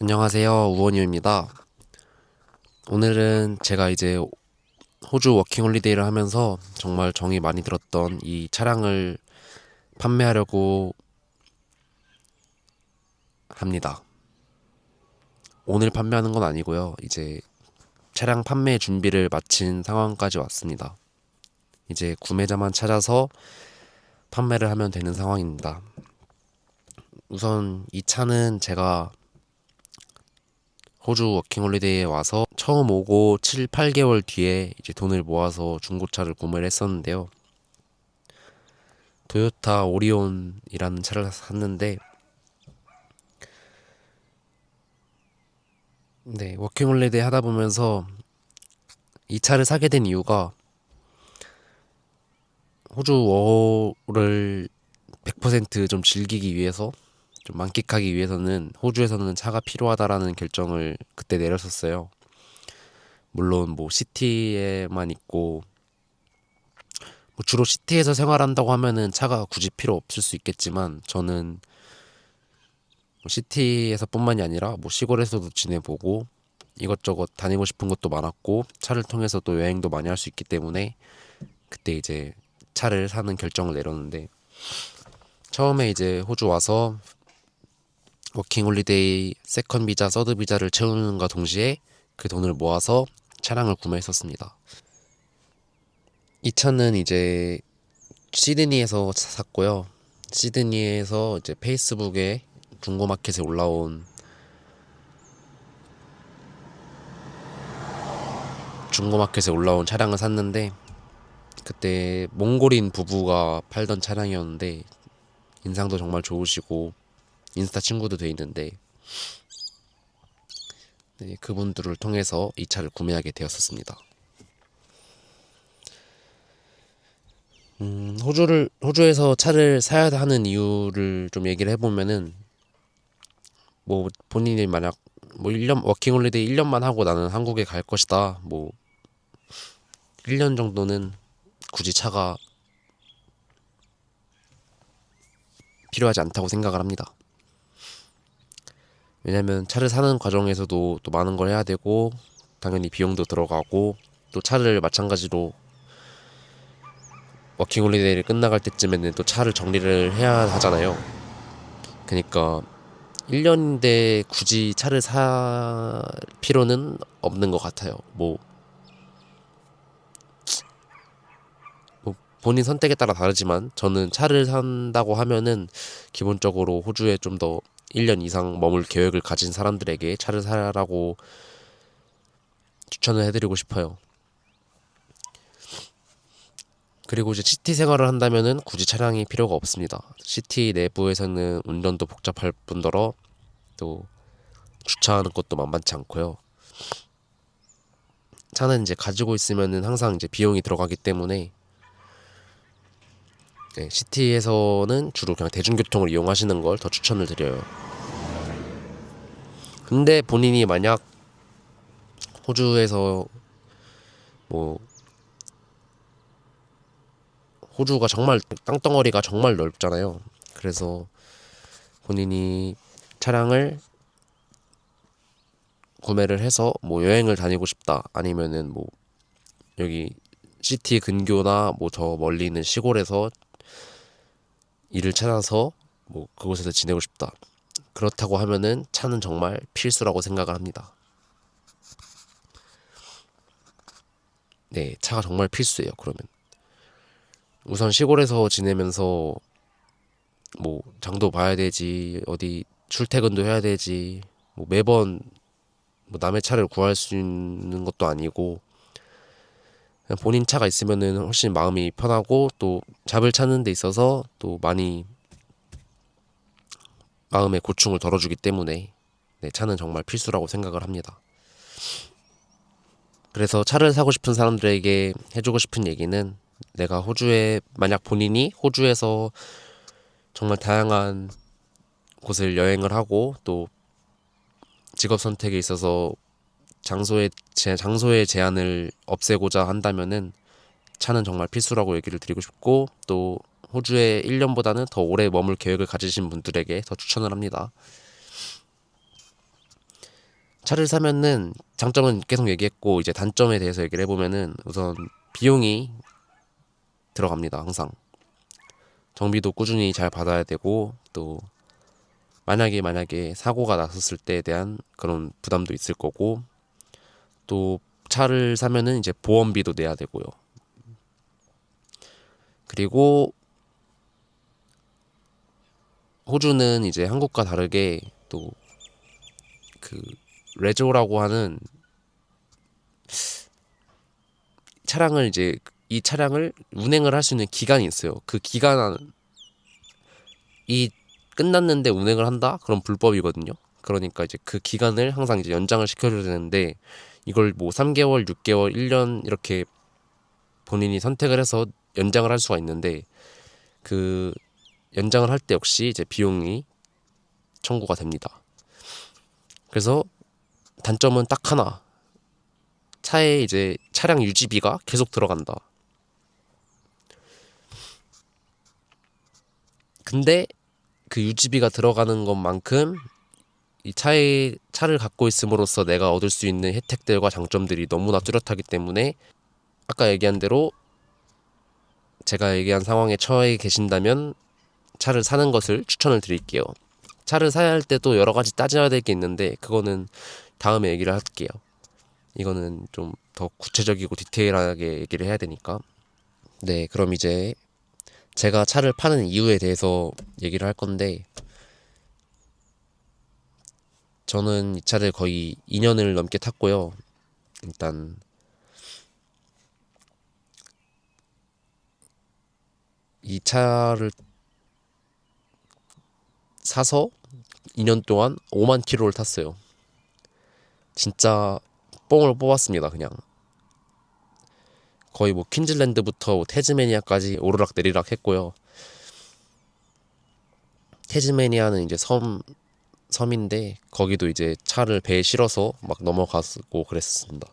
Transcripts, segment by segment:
안녕하세요. 우원유입니다. 오늘은 제가 이제 호주 워킹홀리데이를 하면서 정말 정이 많이 들었던 이 차량을 판매하려고 합니다. 오늘 판매하는 건 아니고요. 이제 차량 판매 준비를 마친 상황까지 왔습니다. 이제 구매자만 찾아서 판매를 하면 되는 상황입니다. 우선 이 차는 제가 호주 워킹홀리데이에 와서 처음 오고 7, 8개월 뒤에 이제 돈을 모아서 중고차를 구매를 했었는데요. 토요타 오리온이라는 차를 샀는데, 네, 워킹홀리데이 하다 보면서 이 차를 사게 된 이유가 호주 워를 100%좀 즐기기 위해서, 좀 만끽하기 위해서는 호주에서는 차가 필요하다라는 결정을 그때 내렸었어요. 물론 뭐 시티에만 있고, 뭐 주로 시티에서 생활한다고 하면은 차가 굳이 필요 없을 수 있겠지만, 저는 뭐 시티에서뿐만이 아니라 뭐 시골에서도 지내보고 이것저것 다니고 싶은 것도 많았고 차를 통해서 또 여행도 많이 할 수 있기 때문에 그때 이제 차를 사는 결정을 내렸는데, 처음에 이제 호주 와서 워킹 홀리데이 세컨 비자, 서드 비자를 채우는과 동시에 그 돈을 모아서 차량을 구매했었습니다. 이 차는 이제 시드니에서 샀고요. 시드니에서 이제 페이스북에 중고마켓에 올라온 차량을 샀는데, 그때 몽골인 부부가 팔던 차량이었는데 인상도 정말 좋으시고 인스타 친구도 돼 있는데, 네, 그분들을 통해서 이 차를 구매하게 되었었습니다. 호주에서 차를 사야 하는 이유를 좀 얘기를 해보면은, 뭐 본인이 만약 뭐 1년 워킹홀리데이 1년만 하고 나는 한국에 갈 것이다, 뭐 1년 정도는 굳이 차가 필요하지 않다고 생각을 합니다. 왜냐면 차를 사는 과정에서도 또 많은 걸 해야 되고 당연히 비용도 들어가고, 또 차를 마찬가지로 워킹홀리데이를 끝나갈 때쯤에는 또 차를 정리를 해야 하잖아요. 그러니까 1년인데 굳이 차를 살 필요는 없는 것 같아요. 뭐 본인 선택에 따라 다르지만 저는 차를 산다고 하면은 기본적으로 호주에 좀 더 1년 이상 머물 계획을 가진 사람들에게 차를 사라고 추천을 해드리고 싶어요. 그리고 이제 시티 생활을 한다면은 굳이 차량이 필요가 없습니다. 시티 내부에서는 운전도 복잡할 뿐더러 또 주차하는 것도 만만치 않고요. 차는 이제 가지고 있으면은 항상 이제 비용이 들어가기 때문에, 네, 시티에서는 주로 그냥 대중교통을 이용하시는 걸 더 추천을 드려요. 근데 본인이 만약 호주에서 뭐 호주가 정말 땅덩어리가 정말 넓잖아요. 그래서 본인이 차량을 구매를 해서 뭐 여행을 다니고 싶다, 아니면은 뭐 여기 시티 근교나 뭐 더 멀리 있는 시골에서 일을 찾아서 뭐 그곳에서 지내고 싶다, 그렇다고 하면은 차는 정말 필수라고 생각을 합니다. 네, 차가 정말 필수예요. 그러면 우선 시골에서 지내면서 뭐 장도 봐야 되지, 어디 출퇴근도 해야 되지, 뭐 매번 뭐 남의 차를 구할 수 있는 것도 아니고, 그냥 본인 차가 있으면은 훨씬 마음이 편하고 또 잡을 찾는 데 있어서 또 많이 마음의 고충을 덜어주기 때문에, 네, 차는 정말 필수라고 생각을 합니다. 그래서 차를 사고 싶은 사람들에게 해주고 싶은 얘기는, 내가 호주에 만약 본인이 호주에서 정말 다양한 곳을 여행을 하고 또 직업 선택에 있어서 장소의 제한을 없애고자 한다면은 차는 정말 필수라고 얘기를 드리고 싶고, 또 호주에 1년보다는 더 오래 머물 계획을 가지신 분들에게 더 추천을 합니다. 차를 사면은 장점은 계속 얘기했고 이제 단점에 대해서 얘기를 해보면은 우선 비용이 들어갑니다. 항상 정비도 꾸준히 잘 받아야 되고 또 만약에 사고가 났었을 때에 대한 그런 부담도 있을 거고 또 차를 사면은 이제 보험비도 내야 되고요. 그리고 호주는 이제 한국과 다르게 또 그 레조라고 하는 차량을 이제 이 차량을 운행을 할 수 있는 기간이 있어요. 그 기간이 끝났는데 운행을 한다? 그럼 불법이거든요. 그러니까 이제 그 기간을 항상 이제 연장을 시켜줘야 되는데 이걸 뭐 3개월, 6개월, 1년 이렇게 본인이 선택을 해서 연장을 할 수가 있는데 그 연장을 할 때 역시 이제 비용이 청구가 됩니다. 그래서 단점은 딱 하나. 차에 이제 차량 유지비가 계속 들어간다. 근데 그 유지비가 들어가는 것만큼 이 차를 갖고 있음으로써 내가 얻을 수 있는 혜택들과 장점들이 너무나 뚜렷하기 때문에 아까 얘기한 대로 제가 얘기한 상황에 처해 계신다면 차를 사는 것을 추천을 드릴게요. 차를 사야 할 때도 여러 가지 따져야 될 게 있는데 그거는 다음에 얘기를 할게요. 이거는 좀 더 구체적이고 디테일하게 얘기를 해야 되니까. 네, 그럼 이제 제가 차를 파는 이유에 대해서 얘기를 할 건데 저는 이 차를 거의 2년을 넘게 탔고요. 일단 이 차를 사서 2년 동안 5만 킬로를 탔어요. 진짜 뽕을 뽑았습니다, 그냥. 거의 뭐 퀸즐랜드부터 뭐 태즈메니아까지 오르락 내리락 했고요. 태즈메니아는 이제 섬인데 거기도 이제 차를 배에 실어서 막 넘어가고 그랬습니다.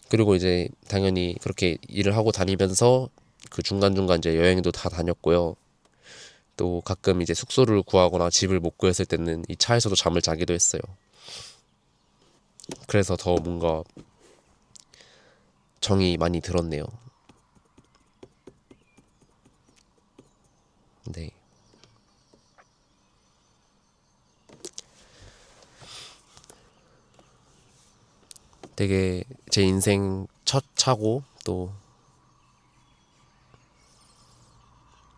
그리고 이제 당연히 그렇게 일을 하고 다니면서 그 중간중간 이제 여행도 다 다녔고요. 또 가끔 이제 숙소를 구하거나 집을 못 구했을 때는 이 차에서도 잠을 자기도 했어요. 그래서 더 뭔가 정이 많이 들었네요. 네. 되게 제 인생 첫 차고 또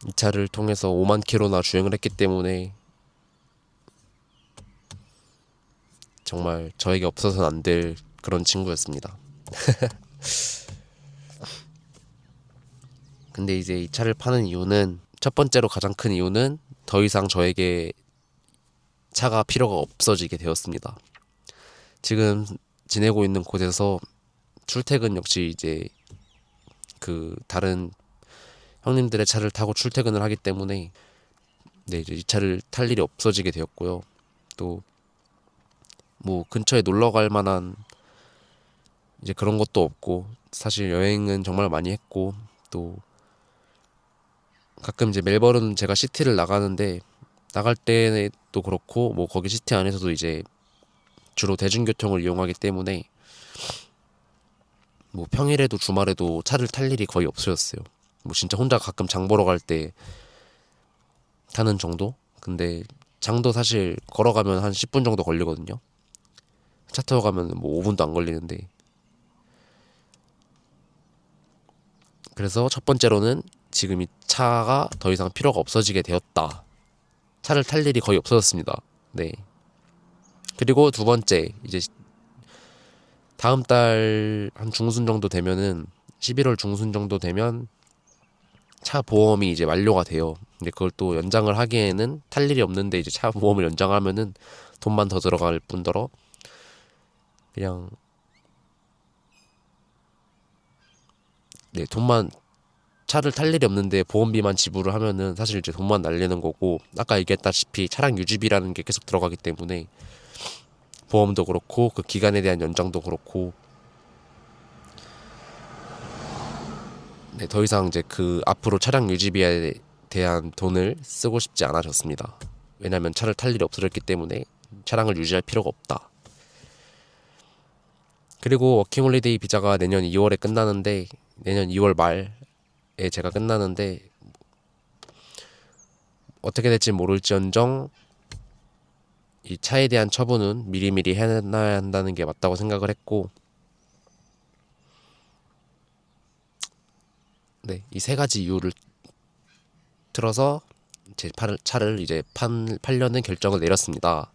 이 차를 통해서 5만 킬로나 주행을 했기 때문에 정말 저에게 없어서는 안 될 그런 친구였습니다. 근데 이제 이 차를 파는 이유는 첫 번째로 가장 큰 이유는 더 이상 저에게 차가 필요가 없어지게 되었습니다. 지금 지내고 있는 곳에서 출퇴근 역시 이제 그 다른 형님들의 차를 타고 출퇴근을 하기 때문에 네, 이제 이 차를 탈 일이 없어지게 되었고요. 또 뭐 근처에 놀러 갈 만한 이제 그런 것도 없고 사실 여행은 정말 많이 했고 또 가끔 이제 멜버른 제가 시티를 나가는데 나갈 때도 그렇고 뭐 거기 시티 안에서도 이제 주로 대중교통을 이용하기 때문에 뭐 평일에도 주말에도 차를 탈 일이 거의 없어졌어요. 뭐 진짜 혼자 가끔 장 보러 갈 때 타는 정도? 근데 장도 사실 걸어가면 한 10분 정도 걸리거든요. 차 타고 가면 뭐 5분도 안 걸리는데. 그래서 첫 번째로는 지금 이 차가 더 이상 필요가 없어지게 되었다. 차를 탈 일이 거의 없어졌습니다. 네. 그리고 두 번째, 이제 다음 달 한 중순 정도 되면은 11월 중순 정도 되면 차 보험이 이제 만료가 돼요. 근데 그걸 또 연장을 하기에는 탈 일이 없는데 이제 차 보험을 연장하면은 돈만 더 들어갈 뿐더러 그냥 네, 돈만 차를 탈 일이 없는데 보험비만 지불을 하면은 사실 이제 돈만 날리는 거고 아까 얘기했다시피 차량 유지비라는 게 계속 들어가기 때문에 보험도 그렇고 그 기간에 대한 연장도 그렇고 네, 더 이상 이제 그 앞으로 차량 유지비에 대한 돈을 쓰고 싶지 않아졌습니다. 왜냐면 차를 탈 일이 없어졌기 때문에 차량을 유지할 필요가 없다. 그리고 워킹홀리데이 비자가 내년 2월에 끝나는데, 내년 2월 말에 제가 끝나는데, 어떻게 될지 모를지언정 이 차에 대한 처분은 미리미리 해놔야 한다는 게 맞다고 생각을 했고, 네, 이 세 가지 이유를 들어서 제 차를 이제 팔려는 결정을 내렸습니다.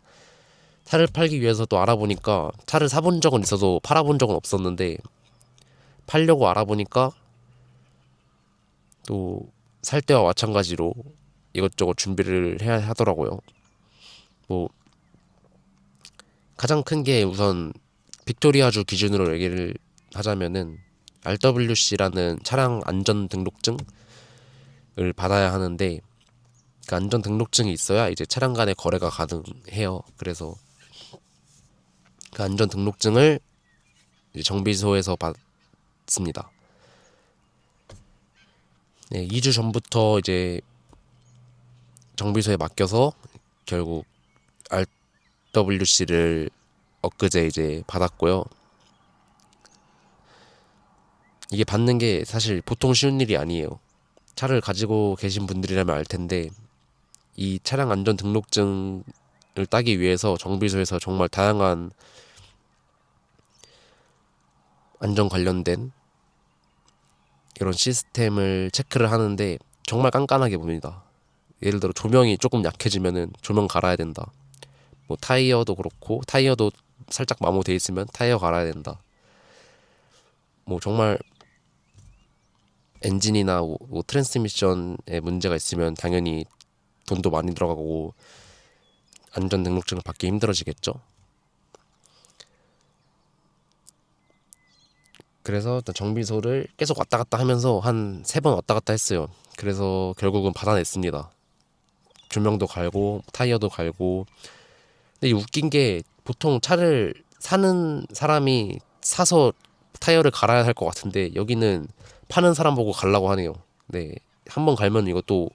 차를 팔기 위해서 또 알아보니까, 차를 사본 적은 있어도 팔아본 적은 없었는데, 팔려고 알아보니까 또 살 때와 마찬가지로 이것저것 준비를 해야 하더라고요. 뭐 가장 큰 게, 우선 빅토리아주 기준으로 얘기를 하자면은 RWC라는 차량 안전 등록증을 받아야 하는데, 그 안전 등록증이 있어야 이제 차량 간의 거래가 가능해요. 그래서 그 안전 등록증을 이제 정비소에서 받습니다. 네, 2주 전부터 이제 정비소에 맡겨서 결국 RWC를 엊그제 이제 받았고요. 이게 받는 게 사실 보통 쉬운 일이 아니에요. 차를 가지고 계신 분들이라면 알 텐데, 이 차량 안전 등록증을 따기 위해서 정비소에서 정말 다양한 안전 관련된 이런 시스템을 체크를 하는데 정말 깐깐하게 봅니다. 예를 들어 조명이 조금 약해지면은 조명 갈아야 된다. 뭐 타이어도 그렇고, 타이어도 살짝 마모돼 있으면 타이어 갈아야 된다. 뭐 정말 엔진이나 뭐 트랜스미션에 문제가 있으면 당연히 돈도 많이 들어가고 안전 등록증을 받기 힘들어지겠죠. 그래서 일단 정비소를 계속 왔다 갔다 하면서 한 3번 왔다 갔다 했어요. 그래서 결국은 받아냈습니다. 조명도 갈고 타이어도 갈고. 근데 이 웃긴 게, 보통 차를 사는 사람이 사서 타이어를 갈아야 할 것 같은데, 여기는 파는 사람 보고 갈라고 하네요. 네, 한번 갈면 이것도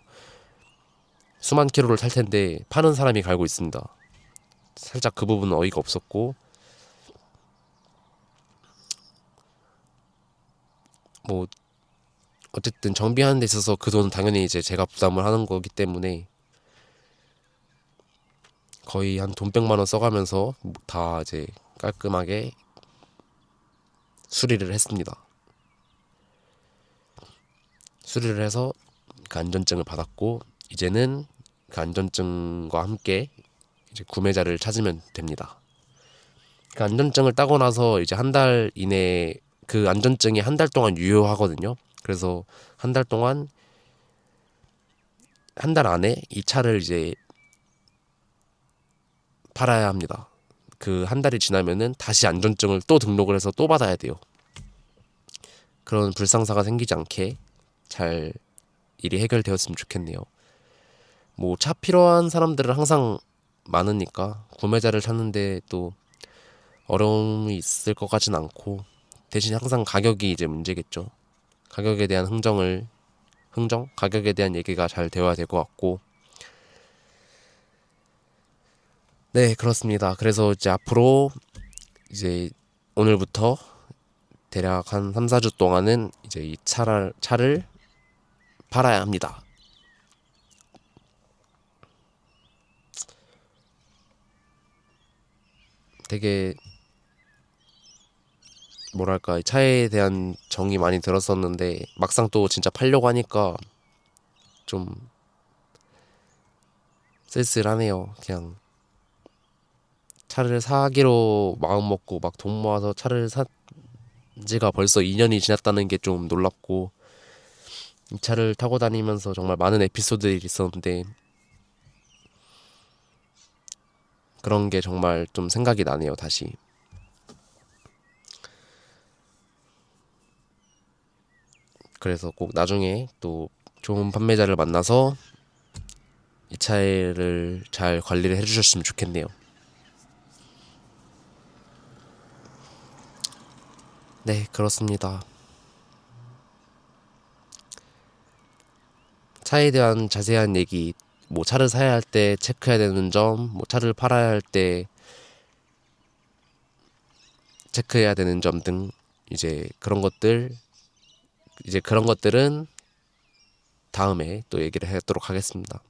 수만 킬로를 탈 텐데 파는 사람이 갈고 있습니다. 살짝 그 부분은 어이가 없었고, 뭐 어쨌든 정비하는 데 있어서 그 돈은 당연히 이제 제가 부담을 하는 거기 때문에 거의 한 돈 100만 원 써가면서 다 이제 깔끔하게 수리를 했습니다. 수리를 해서 그 안전증을 받았고, 이제는 그 안전증과 함께 이제 구매자를 찾으면 됩니다. 그 안전증을 따고 나서 이제 한 달 이내에, 그 안전증이 한 달 동안 유효하거든요. 그래서 한 달 동안, 한 달 안에 이 차를 이제 팔아야 합니다. 그 한 달이 지나면은 다시 안전증을 또 등록을 해서 또 받아야 돼요. 그런 불상사가 생기지 않게 잘 일이 해결되었으면 좋겠네요. 뭐 차 필요한 사람들은 항상 많으니까 구매자를 찾는데 또 어려움이 있을 것 같진 않고, 대신 항상 가격이 이제 문제겠죠. 가격에 대한 가격에 대한 얘기가 잘 되어야 될 것 같고. 네, 그렇습니다. 그래서 이제 앞으로 이제 오늘부터 대략 한 3, 4주 동안은 이제 이 차를 팔아야 합니다. 되게 뭐랄까, 이 차에 대한 정이 많이 들었었는데 막상 또 진짜 팔려고 하니까 좀 쓸쓸하네요. 그냥 차를 사기로 마음 먹고 막 돈 모아서 차를 산 지가 벌써 2년이 지났다는 게 좀 놀랍고, 이 차를 타고 다니면서 정말 많은 에피소드들이 있었는데 그런 게 정말 좀 생각이 나네요, 다시. 그래서 꼭 나중에 또 좋은 판매자를 만나서 이 차를 잘 관리를 해주셨으면 좋겠네요. 네, 그렇습니다. 차에 대한 자세한 얘기, 뭐 차를 사야 할 때 체크해야 되는 점, 뭐 차를 팔아야 할 때 체크해야 되는 점 등 이제 그런 것들은 다음에 또 얘기를 하도록 하겠습니다.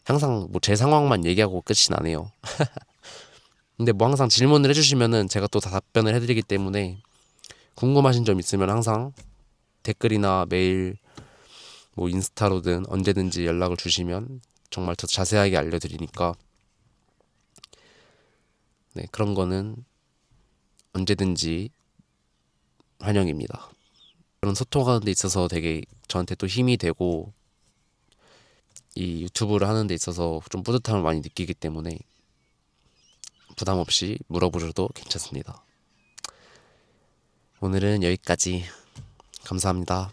항상 뭐 제 상황만 얘기하고 끝이 나네요. 근데 뭐 항상 질문을 해주시면은 제가 또 다 답변을 해드리기 때문에 궁금하신 점 있으면 항상 댓글이나 메일, 뭐 인스타로든 언제든지 연락을 주시면 정말 더 자세하게 알려드리니까 네, 그런 거는 언제든지 환영입니다. 그런 소통하는 데 있어서 되게 저한테 또 힘이 되고 이 유튜브를 하는 데 있어서 좀 뿌듯함을 많이 느끼기 때문에 부담 없이 물어보셔도 괜찮습니다. 오늘은 여기까지. 감사합니다.